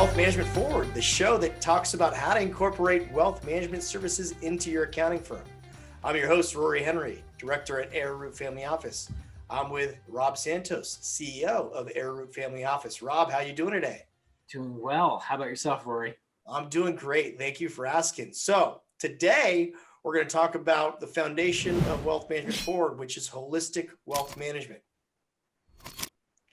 Wealth Management Forward, the show that talks about how to incorporate wealth management services into your accounting firm. I'm your host, Rory Henry, director at Arrowroot Family Office. I'm with Rob Santos, CEO of Arrowroot Family Office. Rob, how you doing today? Doing well. How about yourself, Rory? I'm doing great. Thank you for asking. So today we're going to talk about the foundation of Wealth Management Forward, which is holistic wealth management.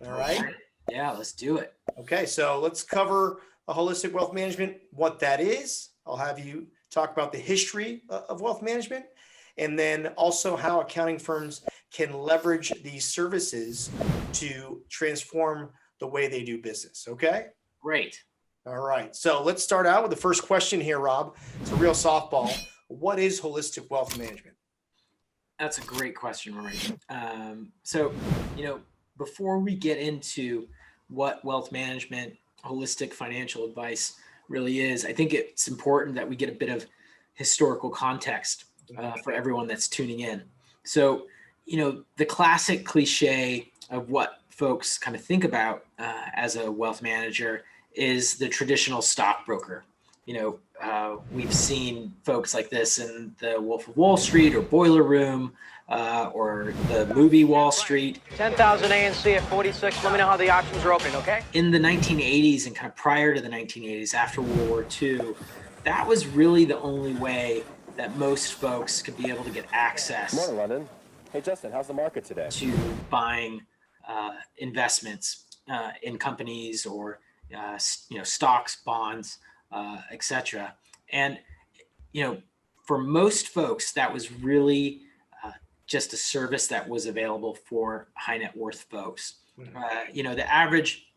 All right. Yeah, let's do it. Okay, so let's cover a holistic wealth management, what that is. I'll have you talk about the history of wealth management, and then also how accounting firms can leverage these services to transform the way they do business. Okay? Great. All right. So let's start out with the first question here, Rob. It's a real softball. What is holistic wealth management? That's a great question, Rory. So, before we get into what wealth management, holistic financial advice really is, I think it's important that we get a bit of historical context for everyone that's tuning in. So, the classic cliche of what folks kind of think about as a wealth manager is the traditional stockbroker. We've seen folks like this in the Wolf of Wall Street or Boiler Room or the movie Wall Street. 10,000 ANC at 46. Let me know how the options are opening, okay? In the 1980s and kind of prior to the 1980s, after World War II, that was really the only way that most folks could be able to get access. Morning, London. Hey, Justin, how's the market today? To buying investments in companies or stocks, bonds, etc. And for most folks, that was really just a service that was available for high net worth folks. The average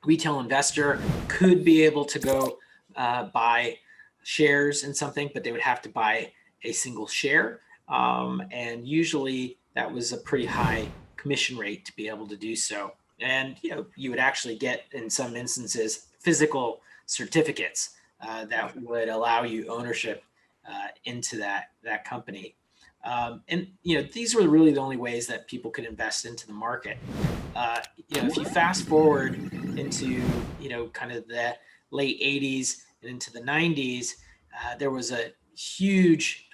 retail investor could be able to go buy shares in something, but they would have to buy a single share. And usually that was a pretty high commission rate to be able to do so. And, you would actually get, in some instances, physical certificates that would allow you ownership into that company. These were really the only ways that people could invest into the market. If you fast forward into, kind of the late 80s and into the 90s, there was a huge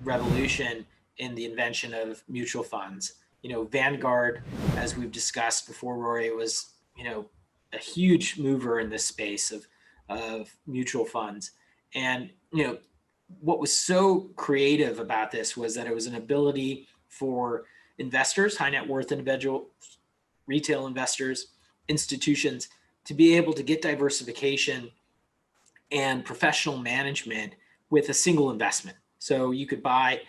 revolution in the invention of mutual funds. Vanguard, as we've discussed before, Rory, was, a huge mover in this space of mutual funds. And, what was so creative about this was that it was an ability for investors, high net worth individuals, retail investors, institutions, to be able to get diversification and professional management with a single investment. So you could buy,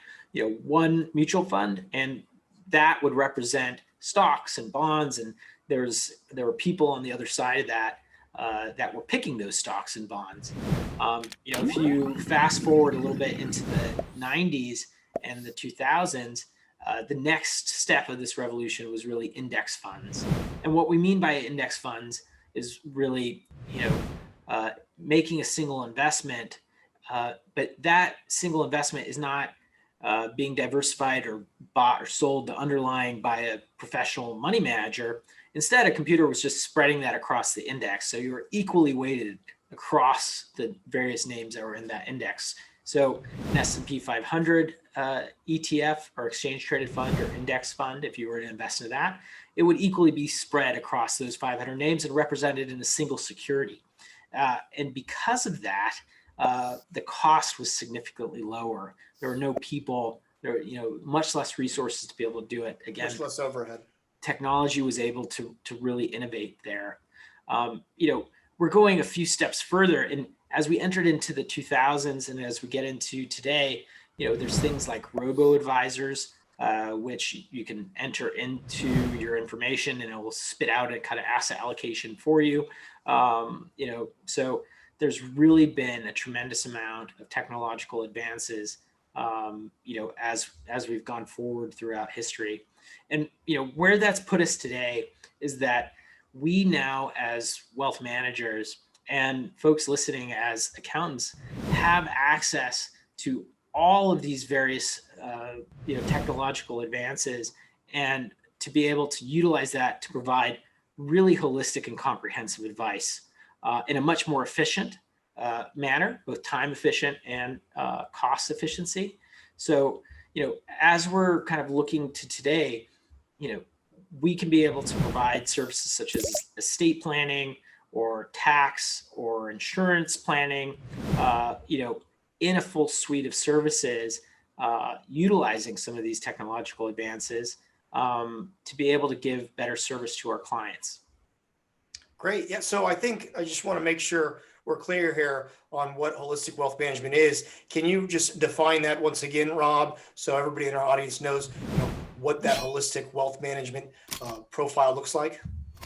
one mutual fund, and that would represent stocks and bonds, and there were people on the other side of that that were picking those stocks and bonds. If you fast forward a little bit into the 90s and the 2000s, the next step of this revolution was really index funds. And what we mean by index funds is really, making a single investment, but that single investment is not being diversified or bought or sold the underlying by a professional money manager. Instead, a computer was just spreading that across the index. So you were equally weighted across the various names that were in that index. So an S&P 500 ETF or exchange traded fund or index fund, if you were to invest in that, it would equally be spread across those 500 names and represented in a single security. And because of that, the cost was significantly lower. There were no people, there were, much less resources to be able to do it. Again, Much less overhead. Technology was able to really innovate there. We're going a few steps further, and as we entered into the 2000s and as we get into today, there's things like robo-advisors, which you can enter into your information and it will spit out a kind of asset allocation for you. So there's really been a tremendous amount of technological advances, as we've gone forward throughout history. And, where that's put us today is that we now, as wealth managers and folks listening as accountants, have access to all of these various, technological advances, and to be able to utilize that to provide really holistic and comprehensive advice. in a much more efficient manner, both time efficient and cost efficiency. So, as we're kind of looking to today, we can be able to provide services such as estate planning or tax or insurance planning, in a full suite of services, utilizing some of these technological advances to be able to give better service to our clients. Great. Yeah. So I think I just want to make sure we're clear here on what holistic wealth management is. Can you just define that once again, Rob, so everybody in our audience knows, what that holistic wealth management profile looks like?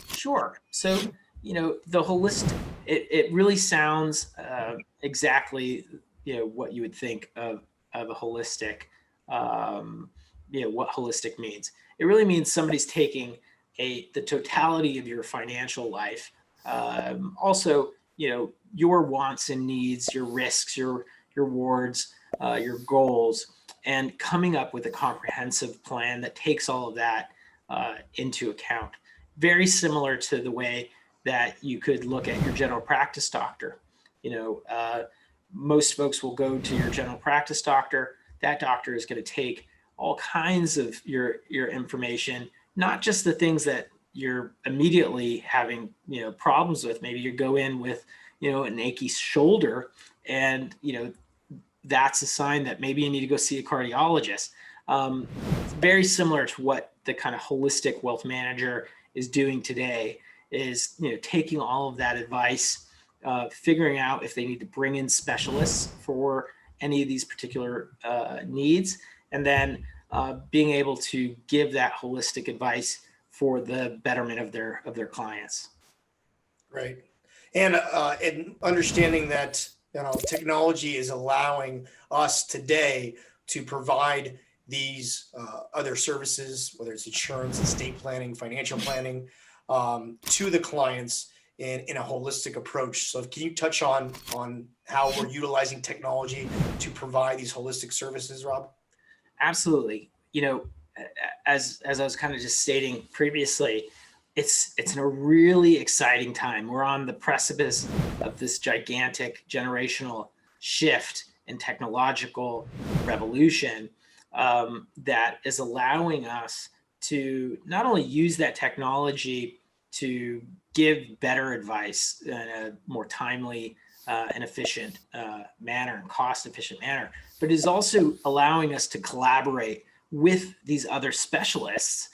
Sure. So, the holistic, it really sounds exactly, what you would think of a holistic, what holistic means. It really means somebody's taking the totality of your financial life, also, your wants and needs, your risks, your rewards, your goals, and coming up with a comprehensive plan that takes all of that into account. Very similar to the way that you could look at your general practice doctor. Most folks will go to your general practice doctor. That doctor is going to take all kinds of your information, not just the things that you're immediately having, problems with. Maybe you go in with, an achy shoulder, and, that's a sign that maybe you need to go see a cardiologist. It's very similar to what the kind of holistic wealth manager is doing today, is, taking all of that advice, figuring out if they need to bring in specialists for any of these particular needs, and then being able to give that holistic advice for the betterment of their clients. Right. And understanding that, technology is allowing us today to provide these other services, whether it's insurance, estate planning, financial planning, to the clients in a holistic approach. So can you touch on how we're utilizing technology to provide these holistic services, Rob? Absolutely. As I was kind of just stating previously, it's a really exciting time. We're on the precipice of this gigantic generational shift and technological revolution that is allowing us to not only use that technology to give better advice in a more timely and efficient manner and cost efficient manner, but is also allowing us to collaborate with these other specialists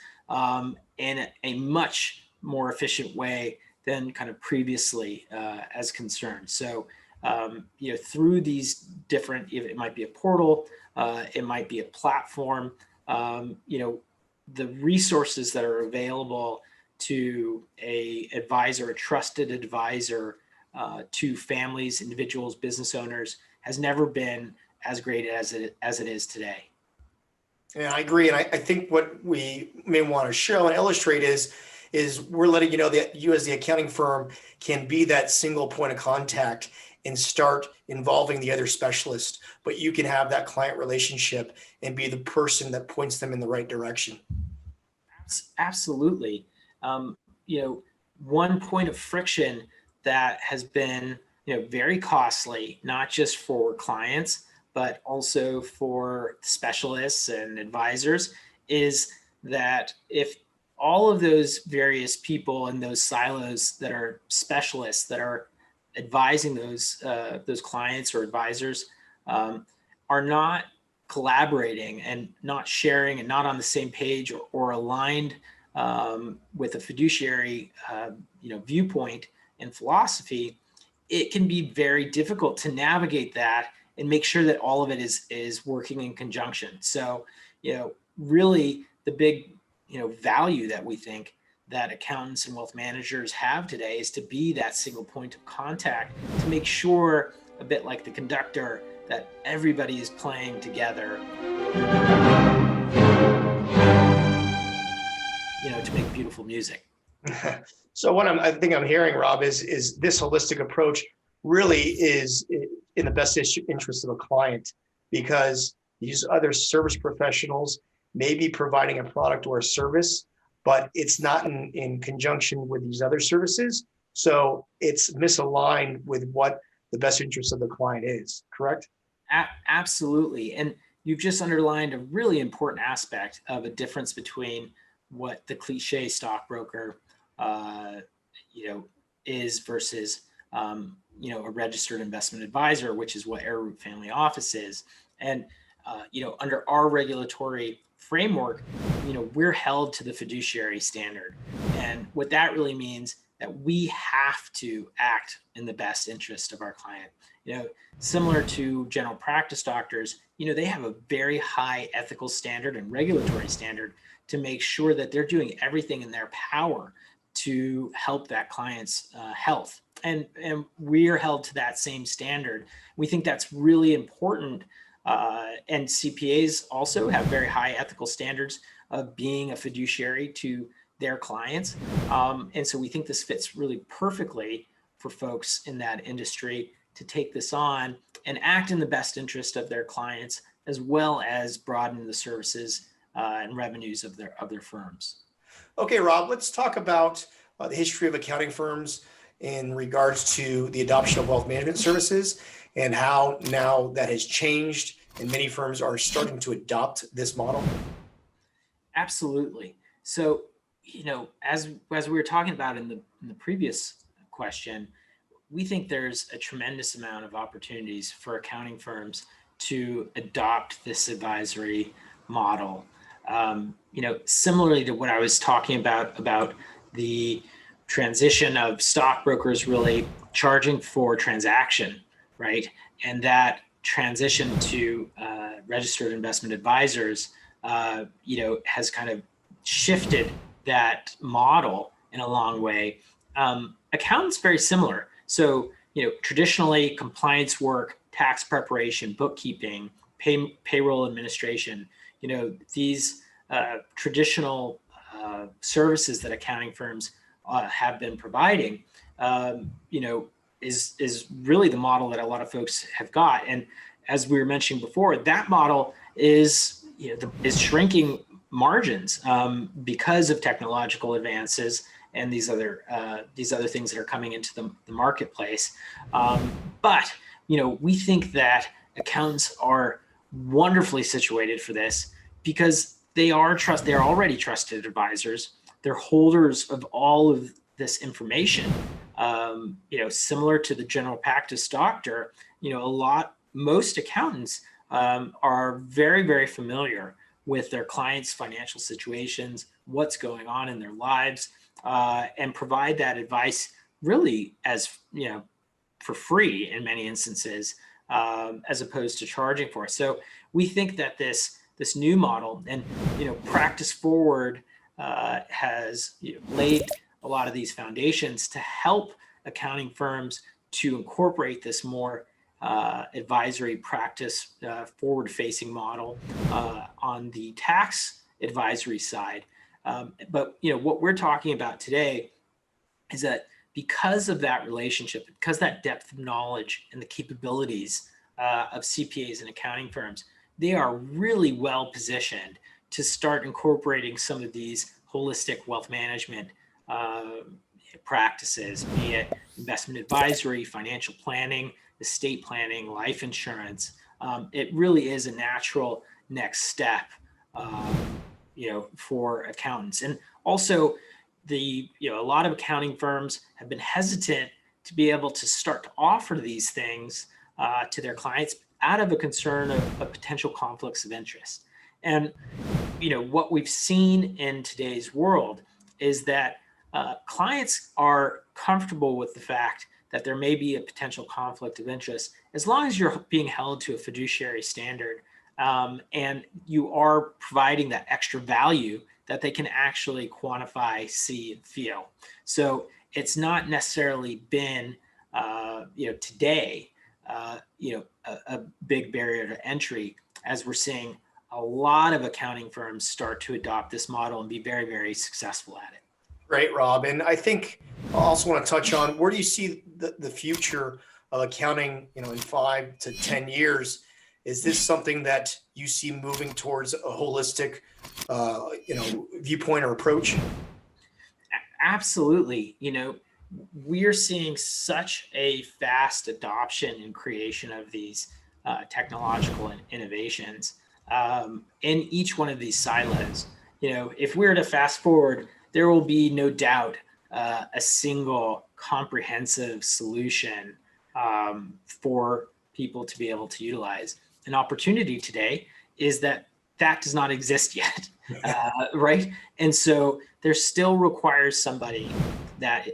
in a much more efficient way than kind of previously as concerned. So, through these different, it might be a portal, it might be a platform, the resources that are available to a advisor, a trusted advisor, to families, individuals, business owners, has never been as great as it is today. Yeah, I agree. And I think what we may want to show and illustrate is we're letting you know that you as the accounting firm can be that single point of contact and start involving the other specialist, but you can have that client relationship and be the person that points them in the right direction. Absolutely. One point of friction that has been, very costly, not just for clients, but also for specialists and advisors, is that if all of those various people in those silos that are specialists that are advising those clients or advisors are not collaborating and not sharing and not on the same page or aligned with a fiduciary viewpoint and philosophy, it can be very difficult to navigate that and make sure that all of it is working in conjunction. So, really the big, value that we think that accountants and wealth managers have today is to be that single point of contact, to make sure, a bit like the conductor, that everybody is playing together, to make beautiful music. So what I think I'm hearing, Rob, is this holistic approach really is in the best interest of a client, because these other service professionals may be providing a product or a service, but it's not in conjunction with these other services. So it's misaligned with what the best interest of the client is, correct? Absolutely. And you've just underlined a really important aspect of a difference between what the cliche stockbroker, uh, is versus, a registered investment advisor, which is what Arrowroot Family Office is. And, under our regulatory framework, we're held to the fiduciary standard. And what that really means that we have to act in the best interest of our client. Similar to general practice doctors, they have a very high ethical standard and regulatory standard to make sure that they're doing everything in their power to help that client's health. And we are held to that same standard. We think that's really important. And CPAs also have very high ethical standards of being a fiduciary to their clients. And so we think this fits really perfectly for folks in that industry to take this on and act in the best interest of their clients, as well as broaden the services and revenues of their firms. Okay, Rob, let's talk about the history of accounting firms in regards to the adoption of wealth management services and how now that has changed and many firms are starting to adopt this model. Absolutely. So, as we were talking about in the previous question, we think there's a tremendous amount of opportunities for accounting firms to adopt this advisory model. Similarly to what I was talking about the transition of stockbrokers really charging for transaction, right? And that transition to registered investment advisors, has kind of shifted that model in a long way. Accountants very similar. So, traditionally compliance work, tax preparation, bookkeeping, payroll administration, these traditional services that accounting firms have been providing, is really the model that a lot of folks have got. And as we were mentioning before, that model is shrinking margins because of technological advances and these other things that are coming into the marketplace. But we think that accountants are wonderfully situated for this because they are already trusted advisors. They're holders of all of this information. Similar to the general practice doctor, most accountants are very, very familiar with their clients' financial situations, what's going on in their lives, and provide that advice really as, for free in many instances, as opposed to charging for it. So we think that this new model and, Practice Forward has laid a lot of these foundations to help accounting firms to incorporate this more advisory practice forward-facing model on the tax advisory side. But what we're talking about today is that because of that relationship, because that depth of knowledge and the capabilities of CPAs and accounting firms, they are really well positioned to start incorporating some of these holistic wealth management practices, be it investment advisory, financial planning, estate planning, life insurance. It really is a natural next step, for accountants. And also a lot of accounting firms have been hesitant to be able to start to offer these things to their clients out of a concern of potential conflicts of interest. And, what we've seen in today's world is that clients are comfortable with the fact that there may be a potential conflict of interest as long as you're being held to a fiduciary standard and you are providing that extra value that they can actually quantify, see, and feel. So it's not necessarily been, today, a big barrier to entry, as we're seeing a lot of accounting firms start to adopt this model and be very, very successful at it. Great, Rob. And I think I also want to touch on, where do you see the future of accounting, in 5 to 10 years? Is this something that you see moving towards a holistic, viewpoint or approach? Absolutely. we're seeing such a fast adoption and creation of these technological innovations in each one of these silos. If we were to fast forward, there will be no doubt a single comprehensive solution for people to be able to utilize. An opportunity today is that does not exist yet, right? And so there still requires somebody that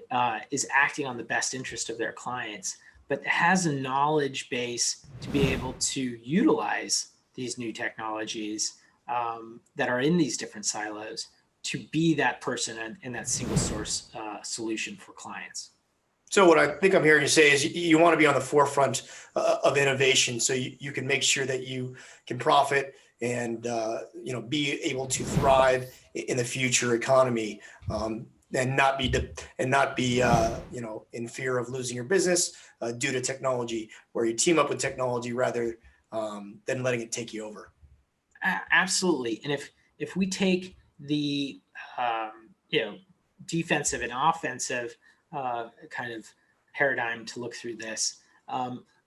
is acting on the best interest of their clients, but has a knowledge base to be able to utilize these new technologies that are in these different silos to be that person and that single source solution for clients. So what I think I'm hearing you say is you want to be on the forefront of innovation, so you can make sure that you can profit and be able to thrive in the future economy, and not be in fear of losing your business due to technology, where you team up with technology rather than letting it take you over. Absolutely. And if we take the defensive and offensive kind of paradigm to look through this,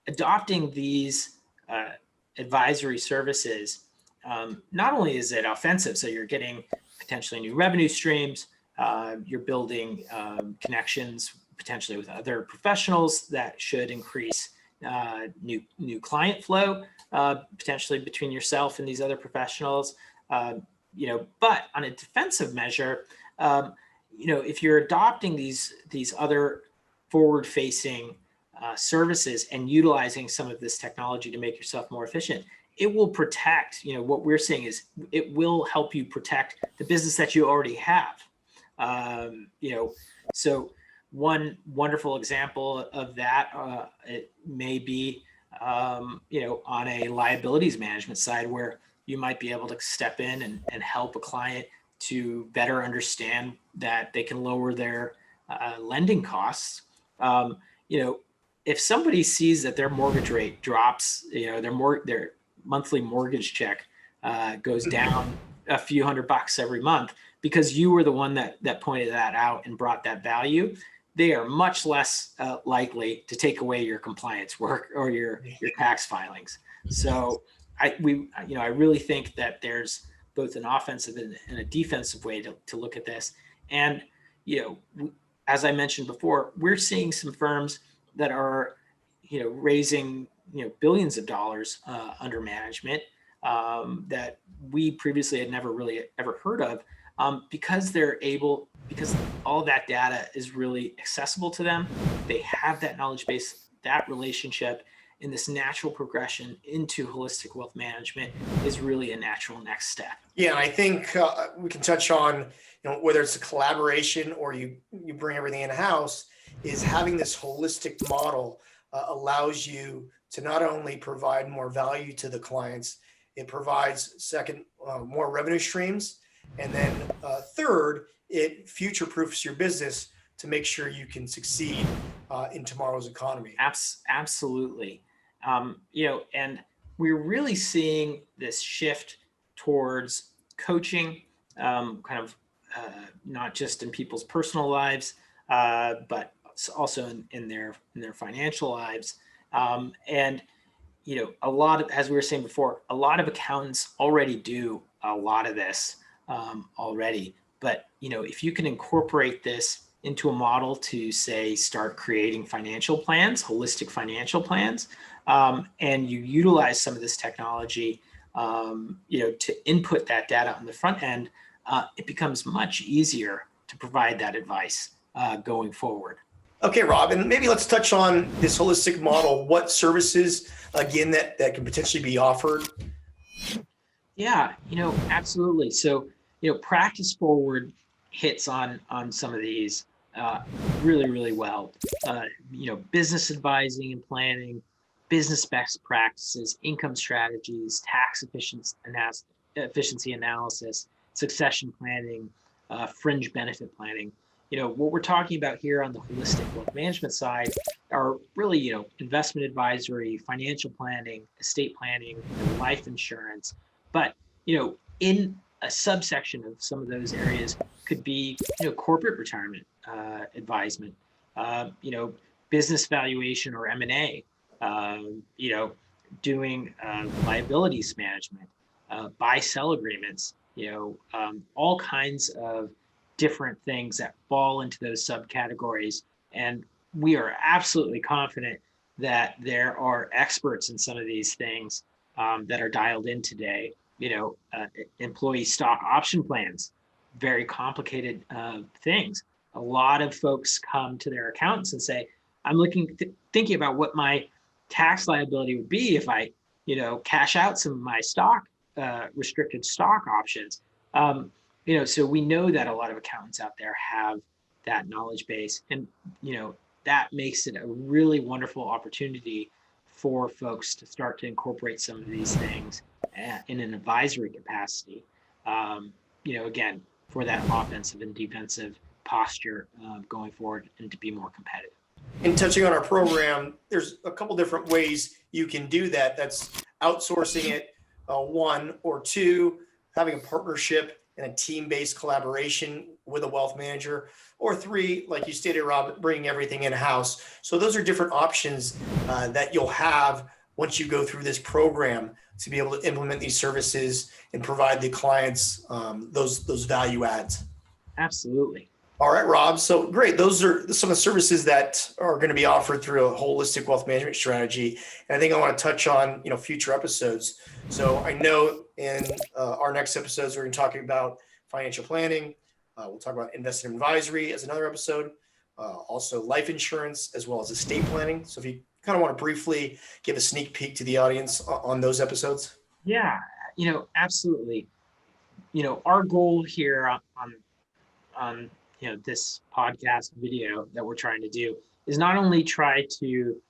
adopting these advisory services, not only is it offensive, so you're getting potentially new revenue streams, you're building connections potentially with other professionals that should increase new client flow, potentially between yourself and these other professionals. But on a defensive measure, if you're adopting these other forward-facing services and utilizing some of this technology to make yourself more efficient, it will protect. What we're saying is it will help you protect the business that you already have. So one wonderful example of that, it may be, on a liabilities management side, where you might be able to step in and help a client to better understand that they can lower their lending costs. If somebody sees that their mortgage rate drops, their monthly mortgage check goes down a few $100 every month because you were the one that pointed that out and brought that value, they are much less likely to take away your compliance work or your tax filings. So I really think that there's both an offensive and a defensive way to look at this. And, as I mentioned before, we're seeing some firms that are, raising, billions of dollars under management that we previously had never really ever heard of, because all of that data is really accessible to them. They have that knowledge base, that relationship, and this natural progression into holistic wealth management is really a natural next step. Yeah, and I think we can touch on, whether it's a collaboration or you bring everything in house, is having this holistic model allows you to not only provide more value to the clients, it provides more revenue streams, and then third, it future-proofs your business to make sure you can succeed in tomorrow's economy. Absolutely. And we're really seeing this shift towards coaching, not just in people's personal lives, but also in their financial lives. And a lot of, as we were saying before, a lot of accountants already do a lot of this already. But if you can incorporate this into a model to, say, start creating financial plans, holistic financial plans, and you utilize some of this technology, to input that data on the front end, it becomes much easier to provide that advice going forward. Okay, Rob, and maybe let's touch on this holistic model. What services, again, that can potentially be offered? Yeah, absolutely. So, Practice Forward hits on some of these really, really well. Business advising and planning, business best practices, income strategies, tax efficiency analysis, succession planning, fringe benefit planning. What we're talking about here on the holistic wealth management side are really, investment advisory, financial planning, estate planning, life insurance. But, in a subsection of some of those areas could be, corporate retirement advisement, business valuation or M&A, doing liabilities management, buy-sell agreements, all kinds of different things that fall into those subcategories. And we are absolutely confident that there are experts in some of these things that are dialed in today. Employee stock option plans, very complicated things. A lot of folks come to their accountants and say, I'm thinking about what my tax liability would be if I, cash out some of my stock, restricted stock options. So we know that a lot of accountants out there have that knowledge base, and, that makes it a really wonderful opportunity for folks to start to incorporate some of these things in an advisory capacity, again, for that offensive and defensive posture going forward and to be more competitive. In touching on our program, there's a couple different ways you can do that. That's outsourcing it, one, or two, having a partnership and a team-based collaboration with a wealth manager, or three, like you stated, Rob, bringing everything in-house. So those are different options that you'll have once you go through this program to be able to implement these services and provide the clients those value adds. Absolutely. All right, Rob. So great. Those are some of the services that are going to be offered through a holistic wealth management strategy. And I think I want to touch on, future episodes. So I know in our next episodes, we're going to be talking about financial planning. We'll talk about investment advisory as another episode, also life insurance, as well as estate planning. So if you kind of want to briefly give a sneak peek to the audience on those episodes. Yeah, absolutely. Our goal here on this podcast video that we're trying to do is not only try to,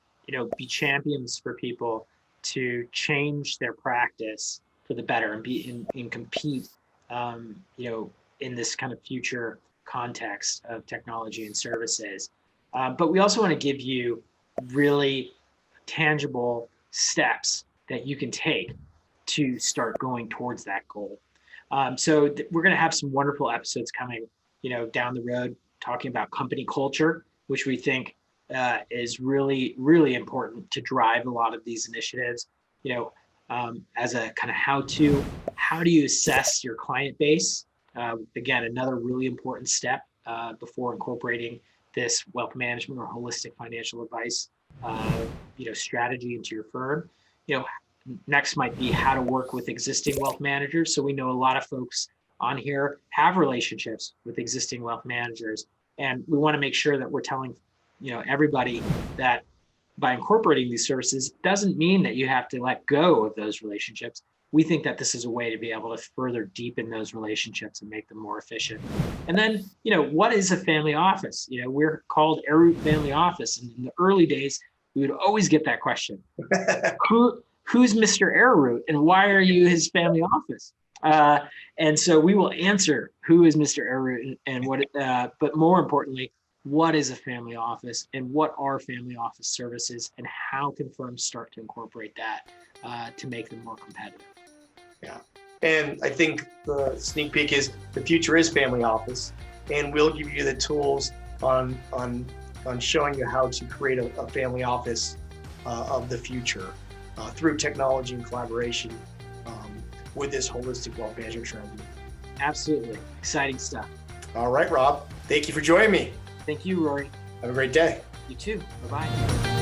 be champions for people to change their practice for the better and be and compete, in this kind of future context of technology and services. But we also want to give you really tangible steps that you can take to start going towards that goal. So we're going to have some wonderful episodes coming, down the road, talking about company culture, which we think is really, really important to drive a lot of these initiatives. As a kind of how do you assess your client base? Again, another really important step before incorporating this wealth management or holistic financial advice, strategy into your firm. Next might be how to work with existing wealth managers. So we know a lot of folks on here have relationships with existing wealth managers, and we want to make sure that we're telling, everybody that by incorporating these services doesn't mean that you have to let go of those relationships. We think that this is a way to be able to further deepen those relationships and make them more efficient. And then, what is a family office? We're called Arrowroot Family Office. And in the early days, we would always get that question. Who's Mr. Arrowroot and why are you his family office? And so we will answer who is Mr. Arrowroot and what, but more importantly, what is a family office and what are family office services and how can firms start to incorporate that to make them more competitive? Yeah. And I think the sneak peek is the future is family office, and we'll give you the tools on showing you how to create a family office of the future through technology and collaboration with this holistic wealth management strategy. Absolutely. Exciting stuff. All right, Rob. Thank you for joining me. Thank you, Rory. Have a great day. You too. Bye-bye.